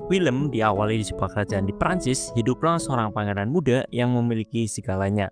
Film diawali di sebuah kerajaan di Prancis, hiduplah seorang pangeran muda yang memiliki segalanya.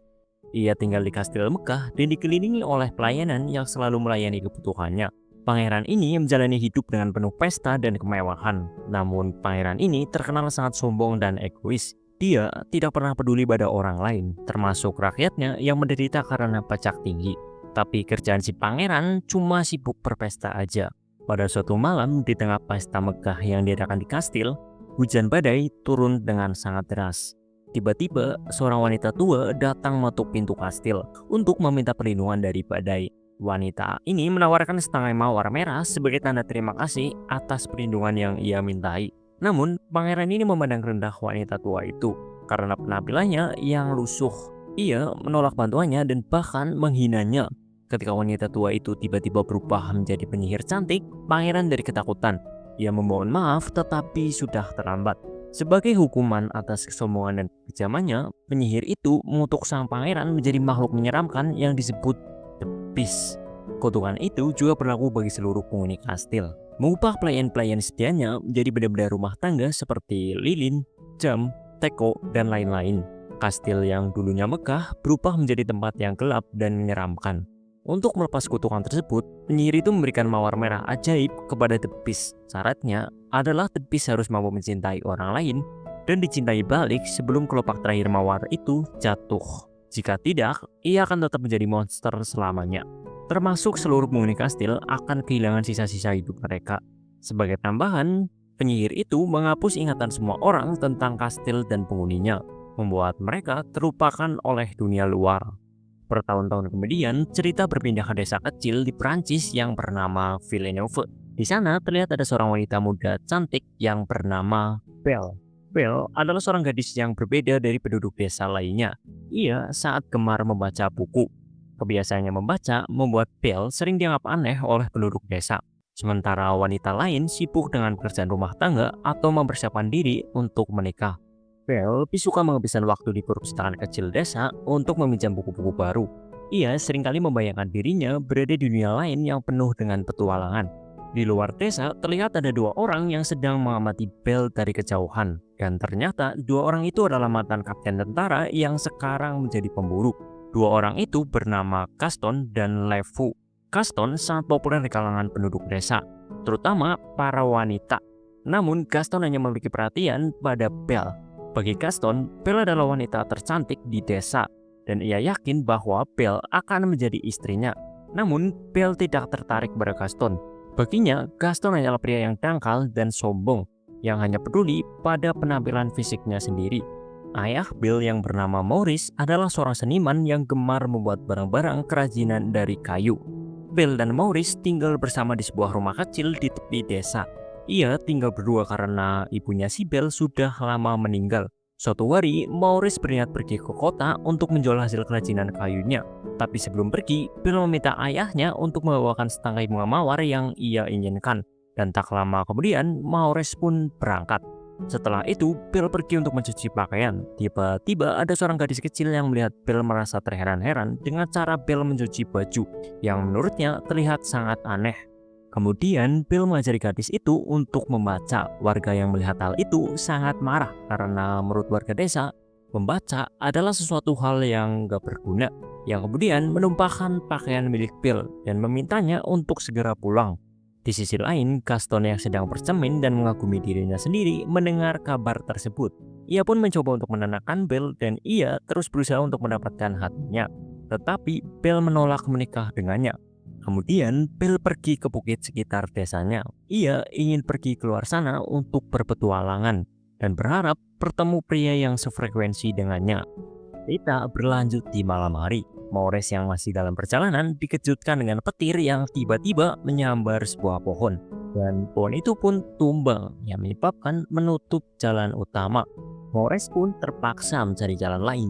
Ia tinggal di kastil Mekah dan dikelilingi oleh pelayanan yang selalu melayani kebutuhannya. Pangeran ini menjalani hidup dengan penuh pesta dan kemewahan. Namun pangeran ini terkenal sangat sombong dan egois. Dia tidak pernah peduli pada orang lain, termasuk rakyatnya yang menderita karena pajak tinggi. Tapi kerjaan si pangeran cuma sibuk berpesta aja. Pada suatu malam di tengah pesta megah yang diadakan di kastil, hujan badai turun dengan sangat deras. Tiba-tiba, seorang wanita tua datang mengetuk pintu kastil untuk meminta perlindungan dari badai. Wanita ini menawarkan setangkai mawar merah sebagai tanda terima kasih atas perlindungan yang ia mintai. Namun, pangeran ini memandang rendah wanita tua itu karena penampilannya yang lusuh. Ia menolak bantuannya dan bahkan menghinanya. Ketika wanita tua itu tiba-tiba berubah menjadi penyihir cantik, pangeran dari ketakutan. Ia memohon maaf tetapi sudah terlambat. Sebagai hukuman atas kesombongan dan kekejamannya, penyihir itu mengutuk sang pangeran menjadi makhluk menyeramkan yang disebut The Beast. Kutukan itu juga berlaku bagi seluruh penghuni kastil, mengubah pelayan-pelayan setianya menjadi benda-benda rumah tangga seperti lilin, jam, teko, dan lain-lain. Kastil yang dulunya megah berubah menjadi tempat yang gelap dan menyeramkan. Untuk melepas kutukan tersebut, penyihir itu memberikan mawar merah ajaib kepada The Beast. Syaratnya adalah The Beast harus mampu mencintai orang lain dan dicintai balik sebelum kelopak terakhir mawar itu jatuh. Jika tidak, ia akan tetap menjadi monster selamanya. Termasuk seluruh penghuni kastil akan kehilangan sisa-sisa hidup mereka. Sebagai tambahan, penyihir itu menghapus ingatan semua orang tentang kastil dan penghuninya, membuat mereka terlupakan oleh dunia luar. Bertahun-tahun kemudian, cerita berpindah ke desa kecil di Prancis yang bernama Villeneuve. Di sana terlihat ada seorang wanita muda cantik yang bernama Belle. Belle adalah seorang gadis yang berbeda dari penduduk desa lainnya. Ia sangat gemar membaca buku. Kebiasaannya membaca membuat Belle sering dianggap aneh oleh penduduk desa. Sementara wanita lain sibuk dengan pekerjaan rumah tangga atau mempersiapkan diri untuk menikah. Belle lebih suka menghabiskan waktu di perpustakaan kecil desa untuk meminjam buku-buku baru. Ia seringkali membayangkan dirinya berada di dunia lain yang penuh dengan petualangan. Di luar desa terlihat ada dua orang yang sedang mengamati Belle dari kejauhan. Dan ternyata dua orang itu adalah mantan kapten tentara yang sekarang menjadi pemburu. Dua orang itu bernama Gaston dan Le Fou. Gaston sangat populer di kalangan penduduk desa, terutama para wanita. Namun Gaston hanya memiliki perhatian pada Belle. Bagi Gaston, Belle adalah wanita tercantik di desa, dan ia yakin bahwa Belle akan menjadi istrinya. Namun, Belle tidak tertarik pada Gaston. Baginya, Gaston hanyalah pria yang dangkal dan sombong, yang hanya peduli pada penampilan fisiknya sendiri. Ayah Belle yang bernama Maurice adalah seorang seniman yang gemar membuat barang-barang kerajinan dari kayu. Belle dan Maurice tinggal bersama di sebuah rumah kecil di tepi desa. Ia tinggal berdua karena ibunya si Belle sudah lama meninggal. Suatu hari, Maurice berniat pergi ke kota untuk menjual hasil kerajinan kayunya. Tapi sebelum pergi, Belle meminta ayahnya untuk membawakan setangkai bunga mawar yang ia inginkan. Dan tak lama kemudian, Maurice pun berangkat. Setelah itu, Belle pergi untuk mencuci pakaian. Tiba-tiba ada seorang gadis kecil yang melihat Belle merasa terheran-heran dengan cara Belle mencuci baju, yang menurutnya terlihat sangat aneh. Kemudian, Belle mengajari gadis itu untuk membaca. Warga yang melihat hal itu sangat marah karena menurut warga desa, membaca adalah sesuatu hal yang gak berguna, yang kemudian menumpahkan pakaian milik Belle dan memintanya untuk segera pulang. Di sisi lain, Gaston yang sedang bercermin dan mengagumi dirinya sendiri mendengar kabar tersebut. Ia pun mencoba untuk menenangkan Belle dan ia terus berusaha untuk mendapatkan hatinya. Tetapi Belle menolak menikah dengannya. Kemudian, Belle pergi ke bukit sekitar desanya. Ia ingin pergi keluar sana untuk berpetualangan dan berharap bertemu pria yang sefrekuensi dengannya. Cerita berlanjut di malam hari. Maurice yang masih dalam perjalanan dikejutkan dengan petir yang tiba-tiba menyambar sebuah pohon. Dan pohon itu pun tumbang yang menyebabkan menutup jalan utama. Maurice pun terpaksa mencari jalan lain.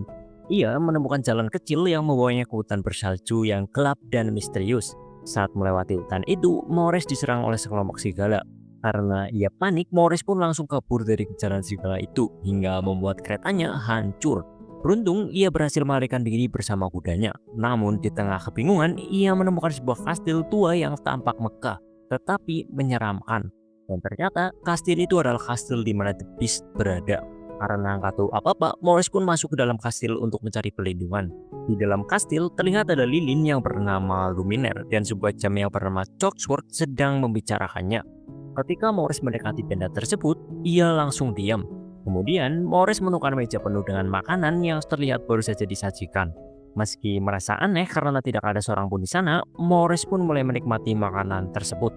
Ia menemukan jalan kecil yang membawanya ke hutan bersalju yang gelap dan misterius. Saat melewati hutan itu, Maurice diserang oleh sekelompok serigala. Karena ia panik, Maurice pun langsung kabur dari kejaran serigala itu hingga membuat keretanya hancur. Beruntung, ia berhasil melarikan diri bersama kudanya. Namun, di tengah kebingungan, ia menemukan sebuah kastil tua yang tampak megah, tetapi menyeramkan. Dan ternyata kastil itu adalah kastil di mana The Beast berada. Karena nggak tahu apa-apa, Morris pun masuk ke dalam kastil untuk mencari perlindungan. Di dalam kastil terlihat ada lilin yang bernama Luminer dan sebuah jam yang bernama Clockwork sedang membicarakannya. Ketika Morris mendekati benda tersebut, ia langsung diam. Kemudian Morris menemukan meja penuh dengan makanan yang terlihat baru saja disajikan. Meski merasa aneh karena tidak ada seorang pun di sana, Morris pun mulai menikmati makanan tersebut.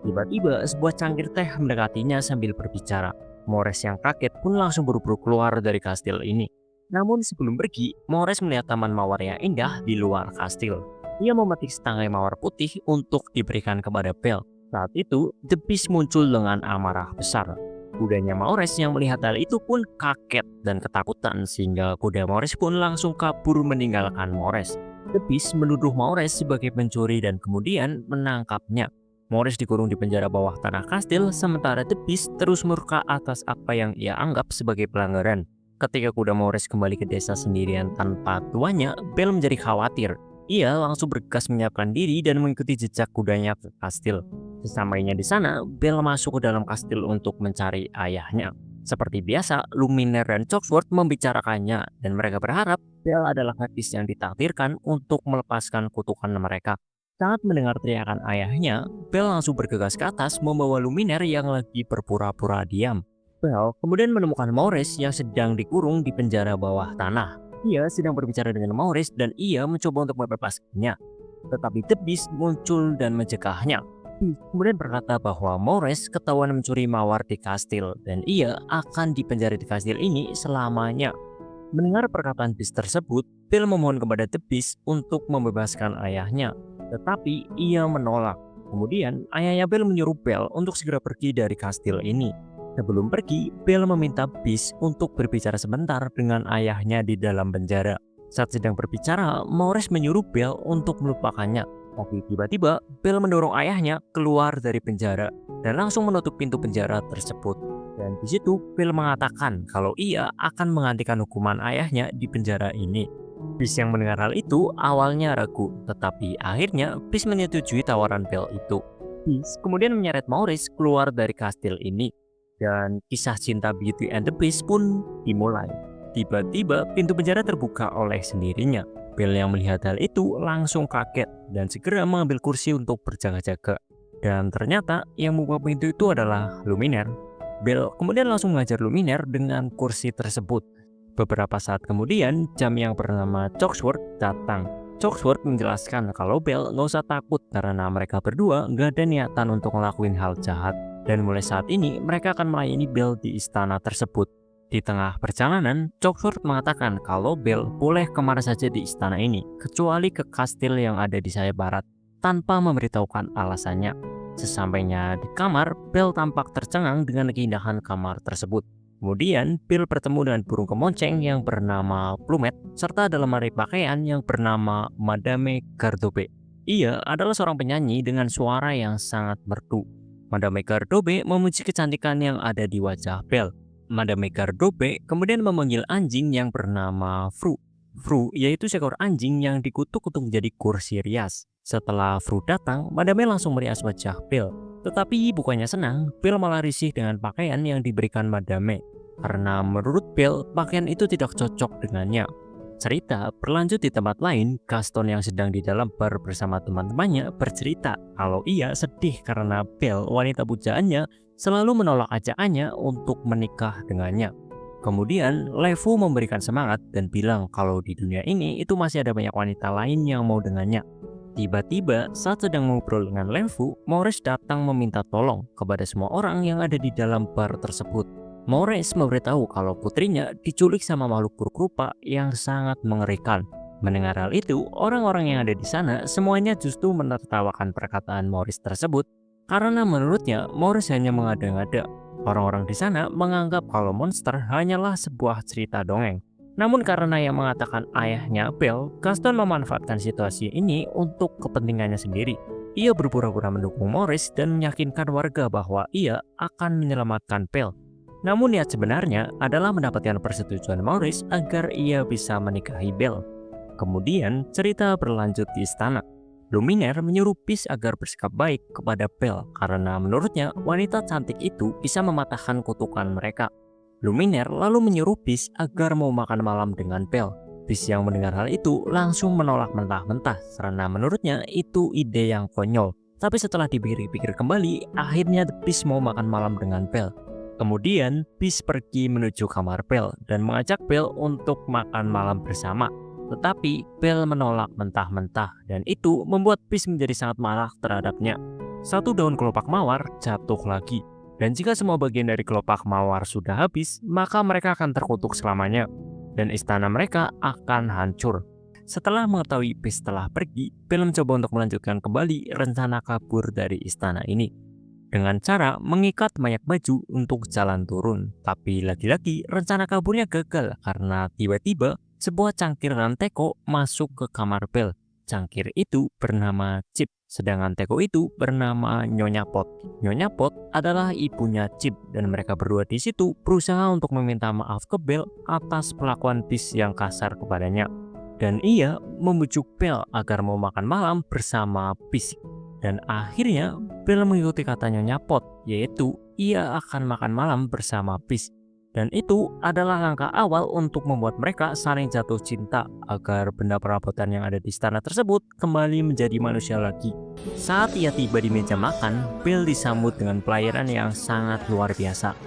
Tiba-tiba sebuah cangkir teh mendekatinya sambil berbicara. Morris yang kaget pun langsung buru-buru keluar dari kastil ini. Namun sebelum pergi, Morris melihat taman mawar yang indah di luar kastil. Ia memetik setangkai mawar putih untuk diberikan kepada Belle. Saat itu, The Beast muncul dengan amarah besar. Kudanya Morris yang melihat hal itu pun kaget dan ketakutan sehingga kuda Morris pun langsung kabur meninggalkan Morris. The Beast menuduh Morris sebagai pencuri dan kemudian menangkapnya. Morris dikurung di penjara bawah tanah kastil, sementara The Beast terus murka atas apa yang ia anggap sebagai pelanggaran. Ketika kuda Morris kembali ke desa sendirian tanpa tuannya, Belle menjadi khawatir. Ia langsung bergegas menyiapkan diri dan mengikuti jejak kudanya ke kastil. Sesampainya di sana, Belle masuk ke dalam kastil untuk mencari ayahnya. Seperti biasa, Luminer dan Clockwork membicarakannya, dan mereka berharap Belle adalah gadis yang ditakdirkan untuk melepaskan kutukan mereka. Saat mendengar teriakan ayahnya, Belle langsung bergegas ke atas membawa Luminer yang lagi berpura-pura diam. Belle kemudian menemukan Morris yang sedang dikurung di penjara bawah tanah. Ia sedang berbicara dengan Morris dan ia mencoba untuk membebaskannya. Tetapi The Beast muncul dan mencegahnya. Kemudian berkata bahwa Morris ketahuan mencuri mawar di kastil dan ia akan dipenjara di kastil ini selamanya. Mendengar perkataan Beast tersebut, Belle memohon kepada The Beast untuk membebaskan ayahnya. Tetapi ia menolak. Kemudian ayahnya Belle menyuruh Belle untuk segera pergi dari kastil ini. Sebelum pergi, Belle meminta Beast untuk berbicara sebentar dengan ayahnya di dalam penjara. Saat sedang berbicara, Morris menyuruh Belle untuk melupakannya. Tapi tiba-tiba Belle mendorong ayahnya keluar dari penjara dan langsung menutup pintu penjara tersebut. Dan di situ Belle mengatakan kalau ia akan menggantikan hukuman ayahnya di penjara ini. Beast yang mendengar hal itu awalnya ragu, tetapi akhirnya Beast menyetujui tawaran Belle itu. Beast kemudian menyeret Morris keluar dari kastil ini, dan kisah cinta Beauty and the Beast pun dimulai. Tiba-tiba pintu penjara terbuka oleh sendirinya. Belle yang melihat hal itu langsung kaget dan segera mengambil kursi untuk berjaga-jaga. Dan ternyata yang membuka pintu itu adalah Luminer. Belle kemudian langsung mengajar Luminer dengan kursi tersebut. Beberapa saat kemudian, jam yang bernama Clockwork datang. Clockwork menjelaskan kalau Belle nggak usah takut karena mereka berdua nggak ada niatan untuk ngelakuin hal jahat. Dan mulai saat ini, mereka akan melayani Belle di istana tersebut. Di tengah perjalanan, Clockwork mengatakan kalau Belle boleh kemana saja di istana ini, kecuali ke kastil yang ada di sayap barat, tanpa memberitahukan alasannya. Sesampainya di kamar, Belle tampak tercengang dengan keindahan kamar tersebut. Kemudian, Belle bertemu dengan burung kemonceng yang bernama Plumet, serta ada lemari pakaian yang bernama Madame Gardobe. Ia adalah seorang penyanyi dengan suara yang sangat merdu. Madame Gardobe memuji kecantikan yang ada di wajah Belle. Madame Gardobe kemudian memanggil anjing yang bernama Fru. Fru yaitu seekor anjing yang dikutuk untuk menjadi kursi rias. Setelah Fru datang, Madame langsung merias wajah Belle. Tetapi bukannya senang, Belle malah risih dengan pakaian yang diberikan Madame. Karena menurut Belle, pakaian itu tidak cocok dengannya. Cerita berlanjut di tempat lain. Gaston yang sedang di dalam bar bersama teman-temannya bercerita kalau ia sedih karena Belle, wanita pujaannya, selalu menolak ajakannya untuk menikah dengannya. Kemudian Lefu memberikan semangat dan bilang kalau di dunia ini itu masih ada banyak wanita lain yang mau dengannya. Tiba-tiba saat sedang ngobrol dengan Lefu, Morris datang meminta tolong kepada semua orang yang ada di dalam bar tersebut. Morris memberitahu kalau putrinya diculik sama makhluk buruk rupa yang sangat mengerikan. Mendengar hal itu, orang-orang yang ada di sana semuanya justru menertawakan perkataan Morris tersebut karena menurutnya Morris hanya mengada-ngada. Orang-orang di sana menganggap kalau monster hanyalah sebuah cerita dongeng. Namun karena yang mengatakan ayahnya Belle, Gaston memanfaatkan situasi ini untuk kepentingannya sendiri. Ia berpura-pura mendukung Morris dan meyakinkan warga bahwa ia akan menyelamatkan Belle. Namun niat sebenarnya adalah mendapatkan persetujuan Morris agar ia bisa menikahi Belle. Kemudian cerita berlanjut di istana. Luminar menyuruh Peace agar bersikap baik kepada Belle karena menurutnya wanita cantik itu bisa mematahkan kutukan mereka. Luminar lalu menyuruh Peace agar mau makan malam dengan Belle. Peace yang mendengar hal itu langsung menolak mentah-mentah karena menurutnya itu ide yang konyol. Tapi setelah dipikir-pikir kembali, akhirnya Peace mau makan malam dengan Belle. Kemudian Peace pergi menuju kamar Belle dan mengajak Belle untuk makan malam bersama. Tetapi Belle menolak mentah-mentah dan itu membuat Peace menjadi sangat marah terhadapnya. Satu daun kelopak mawar jatuh lagi. Dan jika semua bagian dari kelopak mawar sudah habis, maka mereka akan terkutuk selamanya. Dan istana mereka akan hancur. Setelah mengetahui Peace telah pergi, Belle mencoba untuk melanjutkan kembali rencana kabur dari istana ini. Dengan cara mengikat banyak baju untuk jalan turun. Tapi lagi-lagi rencana kaburnya gagal karena tiba-tiba sebuah cangkir dan teko masuk ke kamar Belle. Cangkir itu bernama Chip, sedangkan teko itu bernama Nyonya Pot. Nyonya Pot adalah ibunya Chip dan mereka berdua di situ berusaha untuk meminta maaf ke Belle atas perlakuan Peace yang kasar kepadanya. Dan ia membujuk Belle agar mau makan malam bersama Peace. Dan akhirnya Belle mengikuti kata Nyonya Pot, yaitu ia akan makan malam bersama Peace. Dan itu adalah langkah awal untuk membuat mereka saling jatuh cinta agar benda perabotan yang ada di istana tersebut kembali menjadi manusia lagi. Saat ia tiba di meja makan, Belle disambut dengan pelayanan yang sangat luar biasa.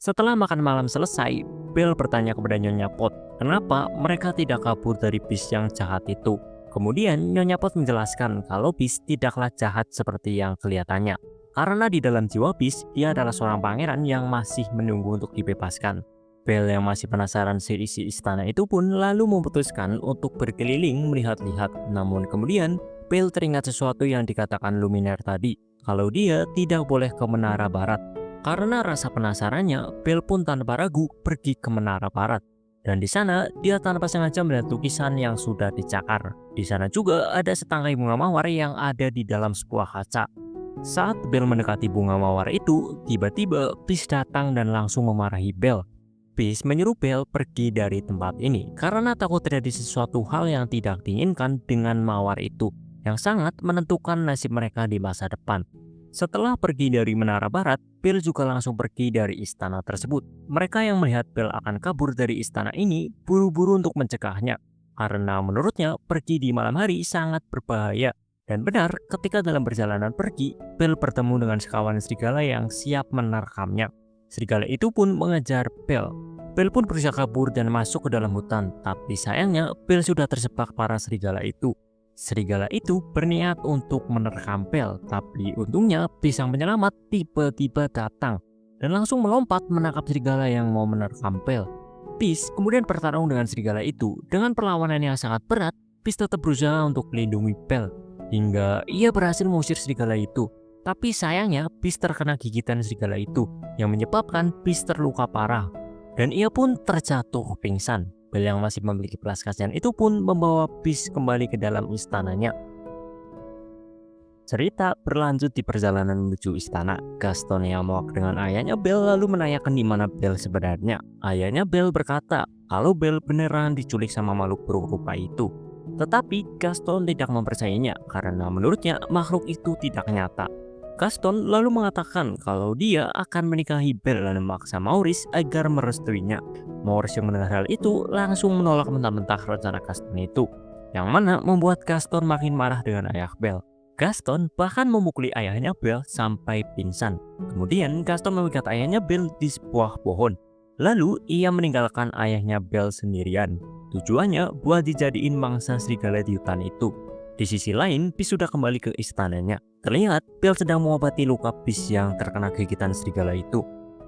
Setelah makan malam selesai, Belle bertanya kepada Nyonya Pot, kenapa mereka tidak kabur dari Peace yang jahat itu. Kemudian Nyonya Pot menjelaskan kalau Peace tidaklah jahat seperti yang kelihatannya. Karena di dalam jiwa Peace, dia adalah seorang pangeran yang masih menunggu untuk dibebaskan. Belle yang masih penasaran isi istana itu pun lalu memutuskan untuk berkeliling melihat-lihat. Namun kemudian Belle teringat sesuatu yang dikatakan Luminar tadi, kalau dia tidak boleh ke Menara Barat. Karena rasa penasarannya, Belle pun tanpa ragu pergi ke Menara Barat. Dan di sana, dia tanpa sengaja melihat lukisan yang sudah dicakar. Di sana juga ada setangkai bunga mawar yang ada di dalam sebuah kaca. Saat Belle mendekati bunga mawar itu, tiba-tiba Peace datang dan langsung memarahi Belle. Peace menyuruh Belle pergi dari tempat ini karena takut terjadi sesuatu hal yang tidak diinginkan dengan mawar itu, yang sangat menentukan nasib mereka di masa depan. Setelah pergi dari Menara Barat, Belle juga langsung pergi dari istana tersebut. Mereka yang melihat Belle akan kabur dari istana ini buru-buru untuk mencegahnya. Karena menurutnya pergi di malam hari sangat berbahaya. Dan benar, ketika dalam perjalanan pergi, Belle bertemu dengan sekawan serigala yang siap menerkamnya. Serigala itu pun mengejar Belle. Belle pun berusaha kabur dan masuk ke dalam hutan. Tapi sayangnya Belle sudah terjebak para serigala itu. Serigala itu berniat untuk menerkam Belle, tapi untungnya pisang penyelamat tiba-tiba datang dan langsung melompat menangkap serigala yang mau menerkam Belle. Peace kemudian bertarung dengan serigala itu. Dengan perlawanan yang sangat berat, Peace tetap berusaha untuk melindungi Belle hingga ia berhasil mengusir serigala itu. Tapi sayangnya Peace terkena gigitan serigala itu yang menyebabkan Peace terluka parah dan ia pun terjatuh pingsan. Belle yang masih memiliki belas kasihan itu pun membawa Peace kembali ke dalam istananya. Cerita berlanjut di perjalanan menuju istana. Gaston yang muak dengan ayahnya Belle lalu menanyakan di mana Belle sebenarnya. Ayahnya Belle berkata kalau Belle beneran diculik sama makhluk berupa itu. Tetapi Gaston tidak mempercayainya karena menurutnya makhluk itu tidak nyata. Gaston lalu mengatakan kalau dia akan menikahi Belle dan memaksa Maurice agar merestuinya. Maurice yang mendengar hal itu langsung menolak mentah-mentah rencana Gaston itu, yang mana membuat Gaston makin marah dengan ayah Belle. Gaston bahkan memukuli ayahnya Belle sampai pingsan. Kemudian Gaston mengikat ayahnya Belle di sebuah pohon. Lalu ia meninggalkan ayahnya Belle sendirian. Tujuannya buat dijadiin mangsa serigala di hutan itu. Di sisi lain, Peace sudah kembali ke istananya. Terlihat Belle sedang mengobati luka Peace yang terkena gigitan serigala itu.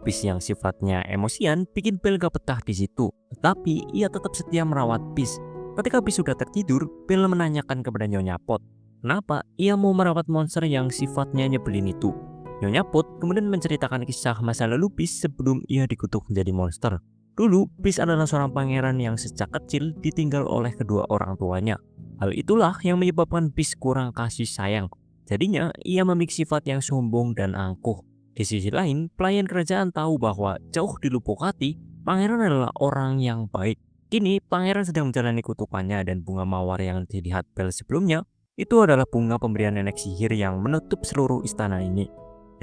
Peace yang sifatnya emosian bikin Belle gak betah di situ. Tetapi ia tetap setia merawat Peace. Ketika Peace sudah tertidur, Belle menanyakan kepada Nyonya Pot, kenapa ia mau merawat monster yang sifatnya nyebelin itu. Nyonya Pot kemudian menceritakan kisah masa lalu Peace sebelum ia dikutuk menjadi monster. Dulu, Peace adalah seorang pangeran yang sejak kecil ditinggal oleh kedua orang tuanya. Hal itulah yang menyebabkan Peace kurang kasih sayang. Jadinya, ia memiliki sifat yang sombong dan angkuh. Di sisi lain, pelayan kerajaan tahu bahwa jauh di lubuk hati, pangeran adalah orang yang baik. Kini, pangeran sedang menjalani kutukannya dan bunga mawar yang dilihat Belle sebelumnya itu adalah bunga pemberian nenek sihir yang menutup seluruh istana ini.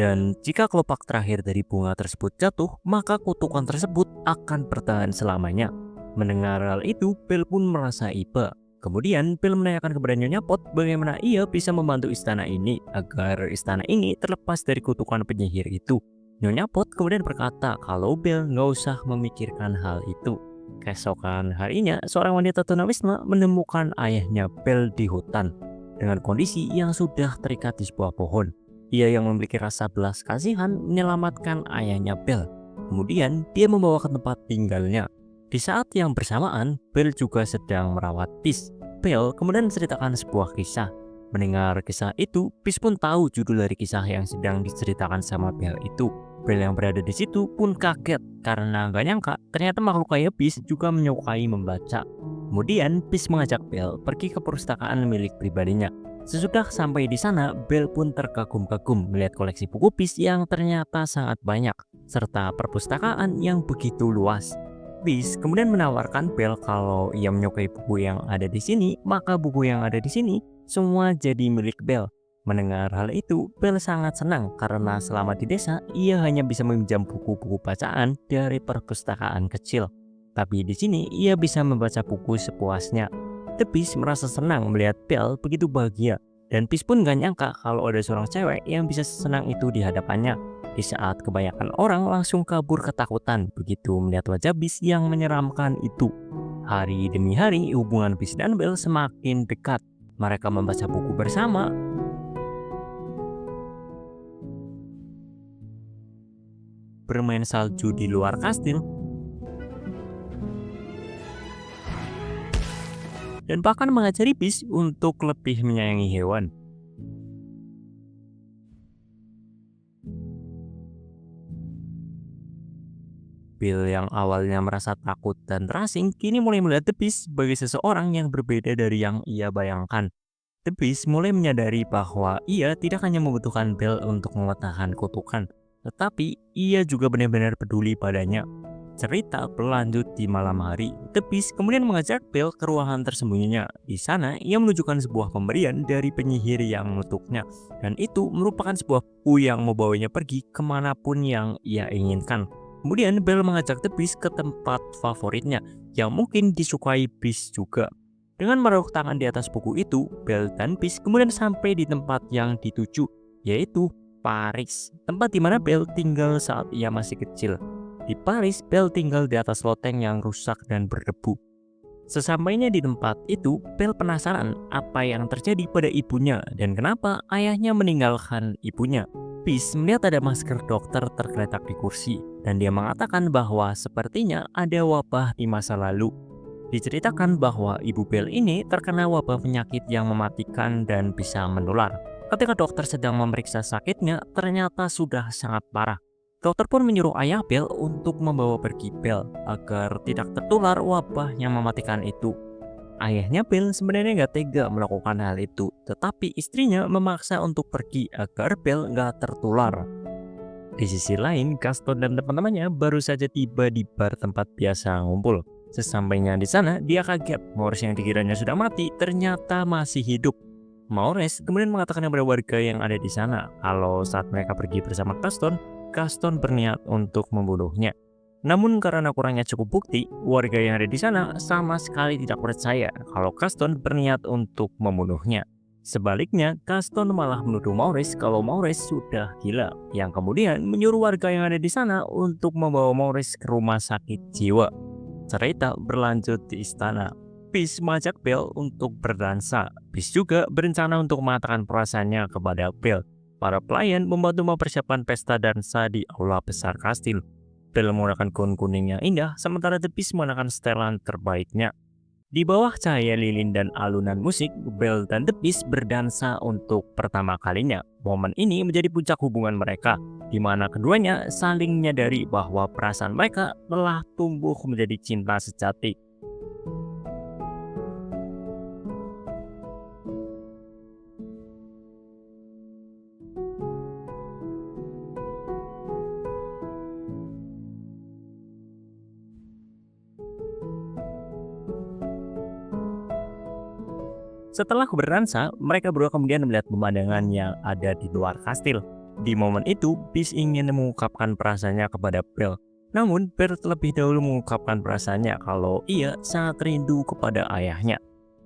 Dan jika kelopak terakhir dari bunga tersebut jatuh, maka kutukan tersebut akan bertahan selamanya. Mendengar hal itu, Belle pun merasa iba. Kemudian, Belle menanyakan kepada Nyonya Pot bagaimana ia bisa membantu istana ini agar istana ini terlepas dari kutukan penyihir itu. Nyonya Pot kemudian berkata kalau Belle nggak usah memikirkan hal itu. Keesokan harinya, seorang wanita tunawisma menemukan ayahnya Belle di hutan dengan kondisi yang sudah terikat di sebuah pohon. Ia yang memiliki rasa belas kasihan menyelamatkan ayahnya Belle. Kemudian, dia membawa ke tempat tinggalnya. Di saat yang bersamaan, Belle juga sedang merawat Peace. Belle kemudian menceritakan sebuah kisah. Mendengar kisah itu, Peace pun tahu judul dari kisah yang sedang diceritakan sama Belle itu. Belle yang berada di situ pun kaget karena gak nyangka ternyata makhluk kayak Peace juga menyukai membaca. Kemudian Peace mengajak Belle pergi ke perpustakaan milik pribadinya. Sesudah sampai di sana, Belle pun terkagum-kagum melihat koleksi buku Peace yang ternyata sangat banyak serta perpustakaan yang begitu luas. Peace kemudian menawarkan Belle kalau ia menyukai buku yang ada di sini, maka buku yang ada di sini semua jadi milik Belle. Mendengar hal itu, Belle sangat senang karena selama di desa, ia hanya bisa meminjam buku-buku bacaan dari perpustakaan kecil. Tapi di sini, ia bisa membaca buku sepuasnya. Peace merasa senang melihat Belle begitu bahagia. Dan Peace pun gak nyangka kalau ada seorang cewek yang bisa sesenang itu di hadapannya. Di saat kebanyakan orang langsung kabur ketakutan begitu melihat wajah Peace yang menyeramkan itu. Hari demi hari, hubungan Peace dan Belle semakin dekat. Mereka membaca buku bersama, bermain salju di luar kastil, dan bahkan mengajari Peace untuk lebih menyayangi hewan. Belle yang awalnya merasa takut dan terasing, kini mulai melihat Peace sebagai seseorang yang berbeda dari yang ia bayangkan. Peace mulai menyadari bahwa ia tidak hanya membutuhkan Belle untuk mematahkan kutukan, tetapi ia juga benar-benar peduli padanya. Cerita berlanjut di malam hari. Peace kemudian mengajak Belle ke ruangan tersembunyinya. Di sana, ia menunjukkan sebuah pemberian dari penyihir yang mengutuknya. Dan itu merupakan sebuah buku yang membawanya pergi kemanapun yang ia inginkan. Kemudian Belle mengajak Peace ke tempat favoritnya, yang mungkin disukai Peace juga. Dengan menaruh tangan di atas buku itu, Belle dan Peace kemudian sampai di tempat yang dituju, yaitu Paris, tempat di mana Belle tinggal saat ia masih kecil. Di Paris, Belle tinggal di atas loteng yang rusak dan berdebu. Sesampainya di tempat itu, Belle penasaran apa yang terjadi pada ibunya dan kenapa ayahnya meninggalkan ibunya. Peace melihat ada masker dokter tergeletak di kursi, dan dia mengatakan bahwa sepertinya ada wabah di masa lalu. Diceritakan bahwa ibu Belle ini terkena wabah penyakit yang mematikan dan bisa menular. Ketika dokter sedang memeriksa sakitnya, ternyata sudah sangat parah. Dokter pun menyuruh ayah Belle untuk membawa pergi Belle agar tidak tertular wabah yang mematikan itu. Ayahnya Belle sebenarnya nggak tega melakukan hal itu, tetapi istrinya memaksa untuk pergi agar Belle nggak tertular. Di sisi lain, Gaston dan teman-temannya baru saja tiba di bar tempat biasa ngumpul. Sesampainya di sana, dia kaget. Maurice yang dikiranya sudah mati ternyata masih hidup. Maurice kemudian mengatakan kepada warga yang ada di sana kalau saat mereka pergi bersama Gaston, Gaston berniat untuk membunuhnya. Namun karena kurangnya cukup bukti, warga yang ada di sana sama sekali tidak percaya kalau Gaston berniat untuk membunuhnya. Sebaliknya, Gaston malah menuduh Maurice kalau Maurice sudah gila, yang kemudian menyuruh warga yang ada di sana untuk membawa Maurice ke rumah sakit jiwa. Cerita berlanjut di istana. Peace mengajak Belle untuk berdansa. Peace juga berencana untuk mengatakan perasaannya kepada Belle. Para pelayan membantu mempersiapkan pesta dansa di aula besar kastil. Belle menggunakan gaun kuning yang indah, sementara Peace menggunakan setelan terbaiknya. Di bawah cahaya lilin dan alunan musik, Belle dan The Beast berdansa untuk pertama kalinya. Momen ini menjadi puncak hubungan mereka, di mana keduanya saling menyadari bahwa perasaan mereka telah tumbuh menjadi cinta sejati. Setelah berdansa, mereka berdua kemudian melihat pemandangan yang ada di luar kastil. Di momen itu, Beast ingin mengungkapkan perasaannya kepada Belle. Namun, Belle terlebih dahulu mengungkapkan perasaannya kalau ia sangat rindu kepada ayahnya.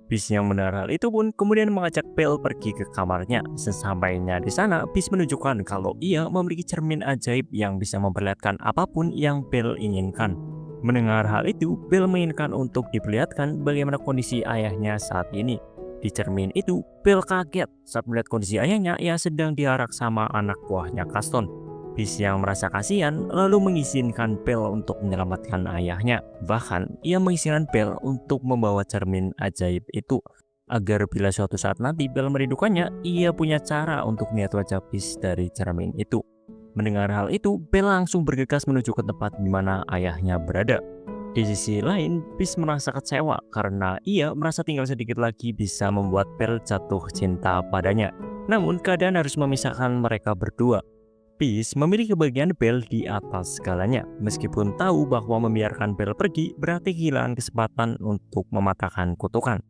Beast yang mendengar hal itu pun kemudian mengajak Belle pergi ke kamarnya. Sesampainya di sana, Beast menunjukkan kalau ia memiliki cermin ajaib yang bisa memperlihatkan apapun yang Belle inginkan. Mendengar hal itu, Belle menginginkan untuk diperlihatkan bagaimana kondisi ayahnya saat ini. Di cermin itu, Belle kaget saat melihat kondisi ayahnya yang sedang diarak sama anak buahnya Gaston. Beast yang merasa kasihan lalu mengizinkan Belle untuk menyelamatkan ayahnya. Bahkan, ia mengizinkan Belle untuk membawa cermin ajaib itu, agar bila suatu saat nanti Belle merindukannya, ia punya cara untuk melihat wajah Beast dari cermin itu. Mendengar hal itu, Belle langsung bergegas menuju ke tempat di mana ayahnya berada. Di sisi lain, Beast merasa kecewa karena ia merasa tinggal sedikit lagi bisa membuat Belle jatuh cinta padanya. Namun, keadaan harus memisahkan mereka berdua. Beast memilih kebahagiaan Belle di atas segalanya, meskipun tahu bahwa membiarkan Belle pergi berarti kehilangan kesempatan untuk mematahkan kutukan.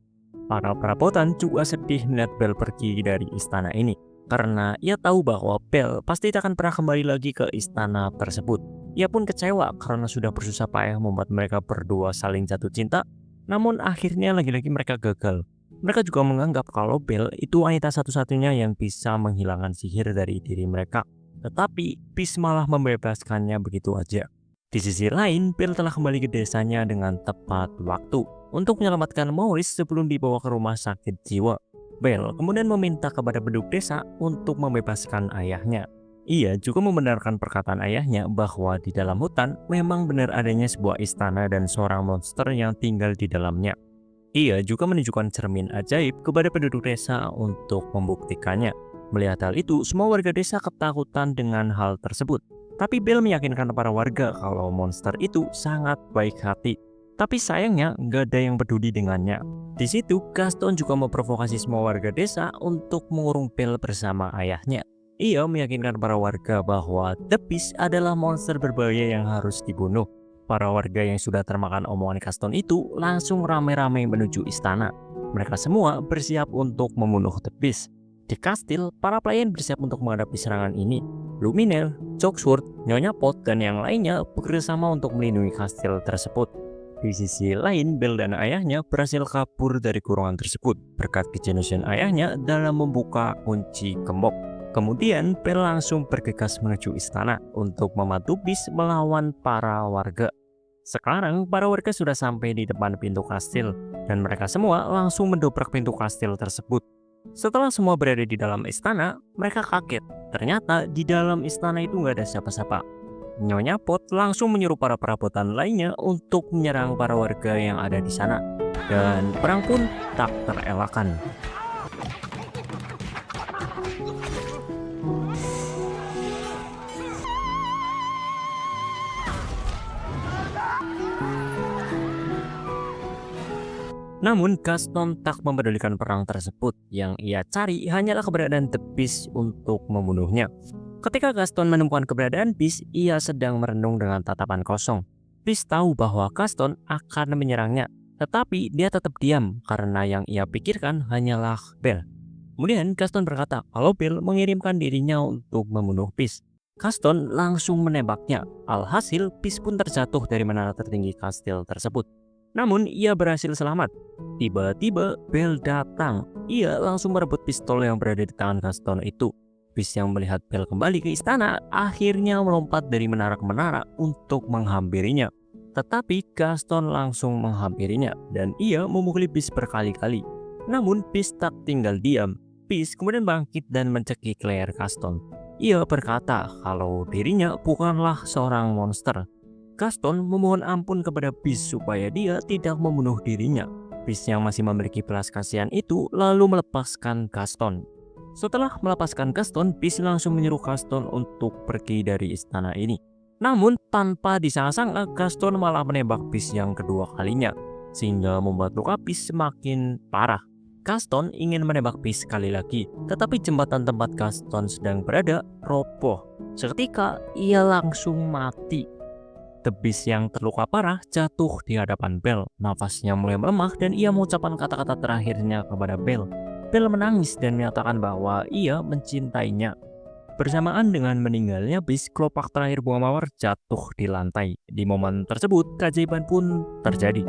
Para perabotan juga sedih melihat Belle pergi dari istana ini, karena ia tahu bahwa Belle pasti tak akan pernah kembali lagi ke istana tersebut. Ia pun kecewa karena sudah bersusah payah membuat mereka berdua saling jatuh cinta, namun akhirnya lagi-lagi mereka gagal. Mereka juga menganggap kalau Belle itu wanita satu-satunya yang bisa menghilangkan sihir dari diri mereka. Tetapi Beast malah membebaskannya begitu aja. Di sisi lain, Belle telah kembali ke desanya dengan tepat waktu untuk menyelamatkan Maurice sebelum dibawa ke rumah sakit jiwa. Belle kemudian meminta kepada penduduk desa untuk membebaskan ayahnya. Ia juga membenarkan perkataan ayahnya bahwa di dalam hutan memang benar adanya sebuah istana dan seorang monster yang tinggal di dalamnya. Ia juga menunjukkan cermin ajaib kepada penduduk desa untuk membuktikannya. Melihat hal itu, semua warga desa ketakutan dengan hal tersebut. Tapi Belle meyakinkan para warga kalau monster itu sangat baik hati. Tapi sayangnya nggak ada yang peduli dengannya. Di situ, Gaston juga memprovokasi semua warga desa untuk mengurung Belle bersama ayahnya. Ia meyakinkan para warga bahwa The Beast adalah monster berbahaya yang harus dibunuh. Para warga yang sudah termakan omongan Gaston itu langsung ramai-ramai menuju istana. Mereka semua bersiap untuk membunuh The Beast. Di kastil, para pelayan bersiap untuk menghadapi serangan ini. Luminel, Cogsworth, Nyonya Pot, dan yang lainnya bekerjasama untuk melindungi kastil tersebut. Di sisi lain, Belle dan ayahnya berhasil kabur dari kurungan tersebut berkat kejeniusan ayahnya dalam membuka kunci gembok. Kemudian Belle langsung bergegas menuju istana untuk membantu Beast melawan para warga. Sekarang para warga sudah sampai di depan pintu kastil dan mereka semua langsung mendobrak pintu kastil tersebut. Setelah semua berada di dalam istana, mereka kaget. Ternyata di dalam istana itu nggak ada siapa-siapa. Nyonya Pot langsung menyuruh para perabotan lainnya untuk menyerang para warga yang ada di sana. Dan perang pun tak terelakkan. Namun Gaston tak mempedulikan perang tersebut. Yang ia cari hanyalah keberadaan The Beast untuk membunuhnya. Ketika Gaston menemukan keberadaan Beast, ia sedang merenung dengan tatapan kosong. Beast tahu bahwa Gaston akan menyerangnya, tetapi dia tetap diam karena yang ia pikirkan hanyalah Belle. Kemudian Gaston berkata kalau Belle mengirimkan dirinya untuk membunuh Beast. Gaston langsung menembaknya. Alhasil Beast pun terjatuh dari menara tertinggi kastil tersebut. Namun ia berhasil selamat. Tiba-tiba Belle datang. Ia langsung merebut pistol yang berada di tangan Gaston itu. Beast yang melihat Belle kembali ke istana akhirnya melompat dari menara ke menara untuk menghampirinya. Tetapi Gaston langsung menghampirinya dan ia memukuli Beast berkali-kali. Namun Beast tak tinggal diam. Beast kemudian bangkit dan mencekik leher Gaston. Ia berkata kalau dirinya bukanlah seorang monster. Gaston memohon ampun kepada Beast supaya dia tidak membunuh dirinya. Beast yang masih memiliki belas kasihan itu lalu melepaskan Gaston. Setelah melepaskan Gaston, Beast langsung menyuruh Gaston untuk pergi dari istana ini. Namun tanpa disangka-sangka, Gaston malah menembak Beast yang kedua kalinya, sehingga membuat luka Beast semakin parah. Gaston ingin menembak Beast sekali lagi, tetapi jembatan tempat Gaston sedang berada roboh. Seketika ia langsung mati. The Beast yang terluka parah jatuh di hadapan Belle. Nafasnya mulai melemah dan ia mengucapkan kata-kata terakhirnya kepada Belle. Belle menangis dan menyatakan bahwa ia mencintainya. Bersamaan dengan meninggalnya Beast, kelopak terakhir bunga mawar jatuh di lantai. Di momen tersebut, keajaiban pun terjadi.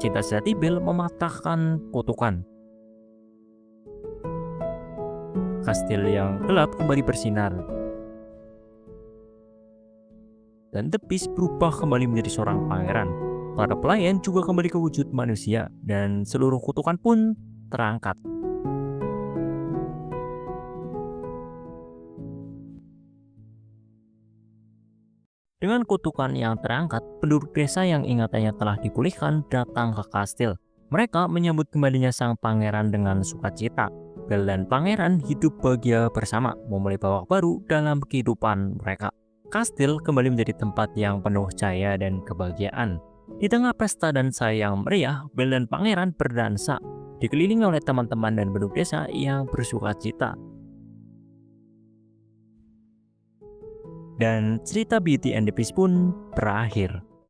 Cinta sejati Belle mematahkan kutukan. Kastil yang gelap kembali bersinar. Dan The Beast berubah kembali menjadi seorang pangeran. Para pelayan juga kembali ke wujud manusia dan seluruh kutukan pun terangkat. Dengan kutukan yang terangkat, penduduk desa yang ingatannya telah dipulihkan datang ke kastil. Mereka menyambut kembalinya sang pangeran dengan sukacita. Belle dan pangeran hidup bahagia bersama, memulai babak baru dalam kehidupan mereka. Kastil kembali menjadi tempat yang penuh cahaya dan kebahagiaan. Di tengah pesta dan yang meriah, Belle dan pangeran berdansa, dikelilingi oleh teman-teman dan penduduk desa yang bersukacita. Dan cerita Beauty and the Beast pun berakhir.